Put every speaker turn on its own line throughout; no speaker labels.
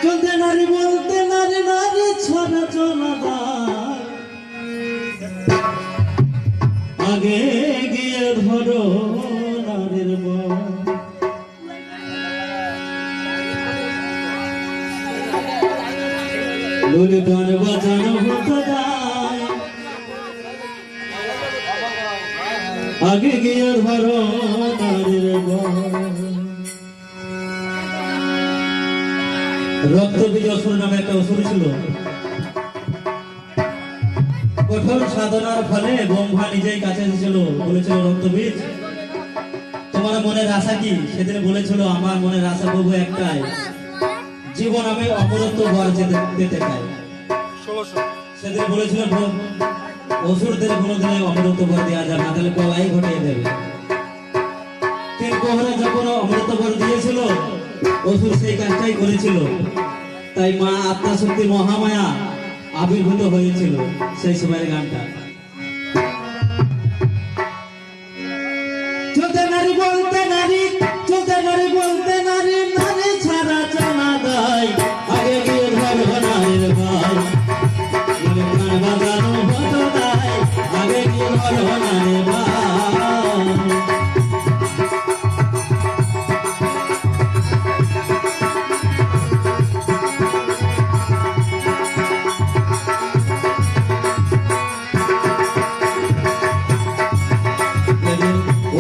চলতে নারী বলতে নারী নারী ছড়া চলা আগে গিয়ে ধরো নারীর লুলি গান বাজানো হতো যায় আগে গিয়ে ধরো নারীর রক্তবীজ অসুর নামে একটা অসুর ছিল। কঠোর সাধনার ফলে ব্রহ্মা নিজেই কাছে এসেছিল, বলেছিল রক্তবীজ তোমার মনের আশা কি? সেদিন বলেছিল আমার মনের আশা প্রভু একটাই, জীবন আমি অমরত্ব বর যেতে চাই। সেদিন বলেছিল অসুরদের কোনোদিনে অমরত্ব বর দেওয়া যাবে না, তাহলে প্রলয় ঘটিয়ে দেবে। তিন প্রহরে যখন অমৃত বর দিয়েছিল অসুর সেই কাজটাই করেছিল, তাই মা আত্মাশক্তি মহামায়া আবির্ভূত হয়েছিল সেই সময়ের গানটা। চলতে নারী বলতে নারী, চলতে নারী বলতে নারী, নারী ছাড়া চলা দায় আগে গিয়ে ধরো নারীর ভাই, গান বাজানো হতো দায় আগে গিয়ে ধরো নারীর ভাই।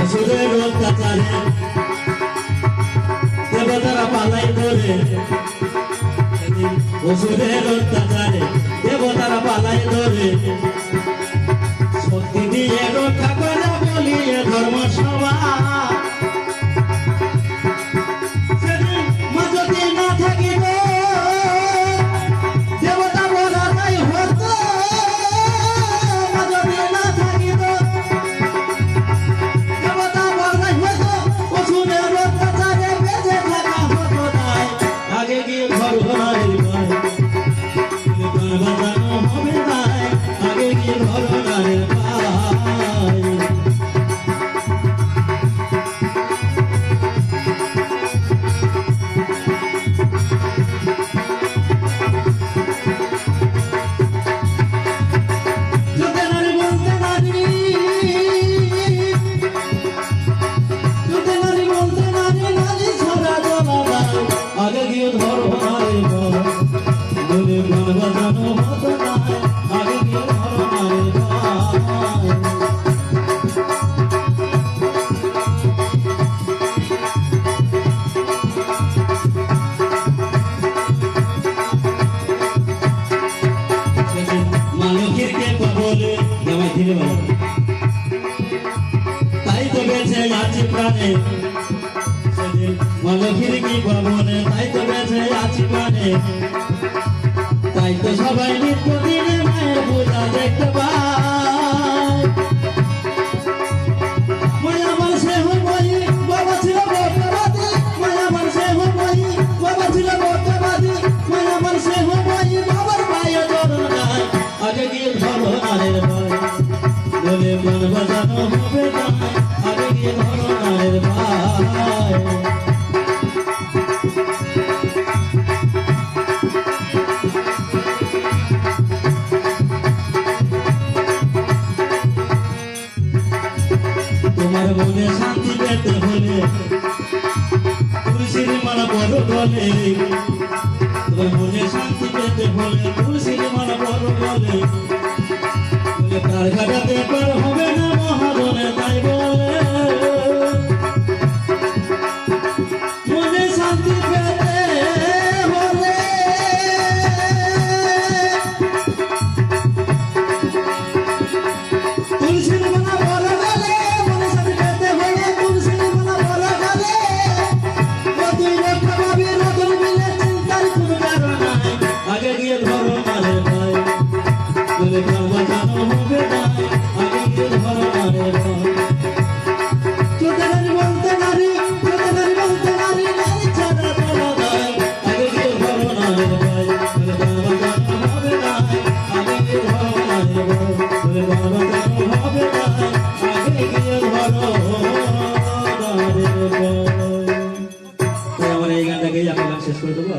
অসুরের অত্যাচারে দেবতারা পালাই ধরে, অসুরের অত্যাচারে দেবতারা পালাই ধরে, শক্তি দিয়ে রক্ষা করে বলিয়ে ধর্ম সভা। সেদিন মা যদি না থাকিত দেবতা বলা তাই হতো, মা যদি না থাকিত আগে গিয়ে ধরো নারীর ভাই, গান বাজানো হবে তাই আগে গিয়ে ধরো নারীর ভাই। চলতে নারী বলতে নারী, চলতে নারী বলতে নারী, নারী ছড়া চলা আগে গিয়ে ধরো নারীর ভাই, বলে গান বাজানো হতো না আগে গিয়ে ধরো নারীর ভাই। মালিকের কে বলে জামাই ধীরে বলে, তাই তো বেঁচে আছি প্রাণে, মালিকের কি বলে তাই তো বেঁচে আছি প্রাণে, তাই তো সবাই নিত্য দিনে মায়ের পূজা দেখতে পায়। মায়া মানুষে হই বাবা ছিল বর্তবাদী, মায়া মানুষে হই বাবা ছিল বর্তবাদী, মায়া মানুষে হই বাবার পায়ে চরণ যায় আগে গিয়ে ধরো নারীর ভাই, বলে গান বাজানো হবে না আগে গিয়ে ধরো নারীর ভাই। তোমার মনে শান্তি পেতে হলে তুলসীর মালা বড় বলে, তোমার মনে শান্তি পেতে হলে তুলসীর মালা বড় বলে, তার ঘাটাতে পার হবে না মহাবনে তাই বলে। মনে শান্তি পেতে হলে তুলসীর মালা বড় বলে, মনে শান্তি পেতে হলে তুলসীর মালা বড় বলে, তুই রক্ষা পাবি রতন মিলে চিন্তার কোনো কারণ নাই আগে গিয়ে ধরো নারীর ভাই, বলে গান বাজানো হবে না আগে গিয়ে ধরো নারীর ভাই। চলতে নারী বলতে নারী, চলতে নারী বলতে নারী, নারী ছাড়া চলা যায় আগে গিয়ে ধরো নারীর ভাই, বলে গান বাজানো হবে না আগে গিয়ে ধরো নারীর ভাই, বলে গান বাজানো হবে না আগে গিয়ে ধরো নারীর ভাই। আমার এই গানটাকেই আপনার শেষ করে দেবো।